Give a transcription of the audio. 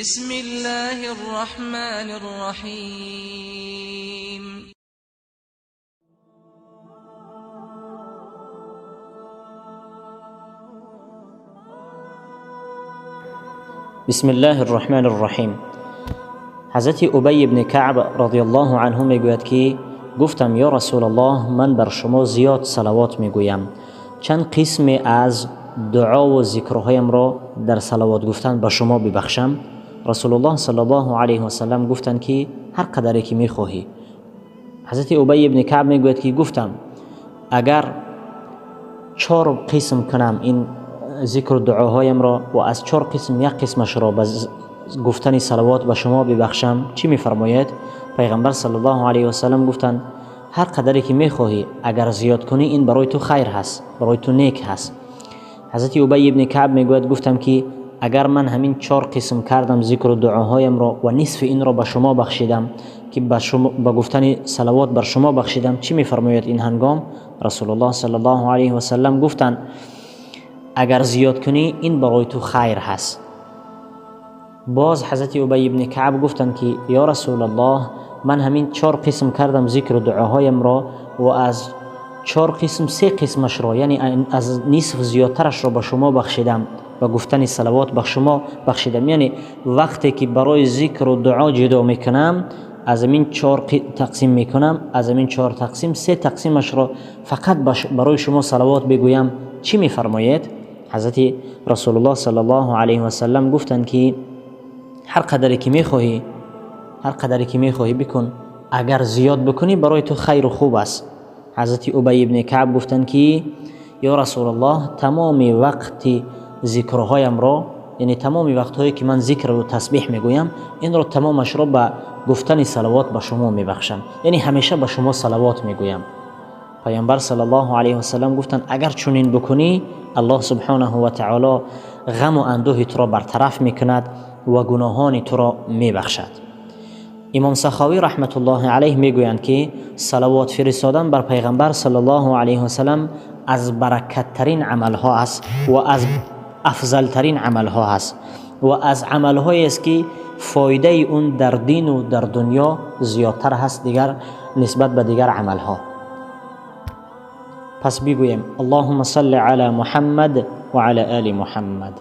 بسم الله الرحمن الرحیم. بسم الله الرحمن الرحیم. حضرت ابی بن کعب رضی الله عنه میگوید که گفتم یا رسول الله، من بر شما زیاد صلوات میگویم، چند قسم از دعا و ذکرهایم را در صلوات گفتن به شما ببخشم؟ رسول الله صلی الله علیه و سلم گفتند که هر قدری که میخواهی. حضرت ابی بن کعب میگوید که گفتم اگر 4 قسم کنم این ذکر و دعاهایم را و از 4 قسم یک قسمش را به گفتن صلوات به شما ببخشم، چی میفرماید؟ پیغمبر صلی الله علیه و سلم گفتند هر قدری که میخواهی، اگر زیاد کنی این برای تو خیر هست، برای تو نیک هست. حضرت ابی بن کعب میگوید گفتم که اگر من همین 4 قسم کردم ذکر و دعاهایم را و نصف این را به شما بخشیدم که به گفتن صلوات بر شما بخشیدم، چی میفرماید این هنگام؟ رسول الله صلی الله علیه و سلم گفتند اگر زیاد کنی این برای تو خیر هست. باز حضرت ابی بن کعب گفتند که یا رسول الله، من همین 4 قسم کردم ذکر و دعاهایم را و از 4 قسم 3 قسمش را، یعنی از نصف زیادترش را به شما بخشیدم، و گفتن صلوات به شما بخشیدم. یعنی وقتی که برای ذکر و دعا جدا میکنم، از این 4 تقسیم میکنم، از این 4 تقسیم 3 تقسیمش را فقط برای شما صلوات بگویم، چی میفرمایید؟ حضرت رسول الله صلی الله علیه و سلم گفتند که هر قدری که میخواهی بکن، اگر زیاد بکنی برای تو خیر و خوب است. حضرت ابی بن کعب گفتند که یا رسول الله، تمام وقت ذکرهایم را، یعنی تمام وقتهایی که من ذکر و تسبیح میگویم، این را تمامش را به گفتن صلوات به شما میبخشم، یعنی همیشه به شما صلوات میگویم. پیامبر صلی الله علیه و سلم گفتند اگر چنین بکنی، الله سبحانه و تعالی غم و اندوه تو را برطرف میکند و گناهان تو را میبخشد. امام سخاوی رحمت الله علیه میگویند که صلوات فرستادن بر پیغمبر صلی الله علیه و سلم از برکت ترین عمل ها است و از افضل ترین عمل ها است و از عمل هایی است که فایده اون در دین و در دنیا زیادتر هست دیگر نسبت به دیگر عمل ها. پس بگویم اللهم صل علی محمد و علی آل محمد.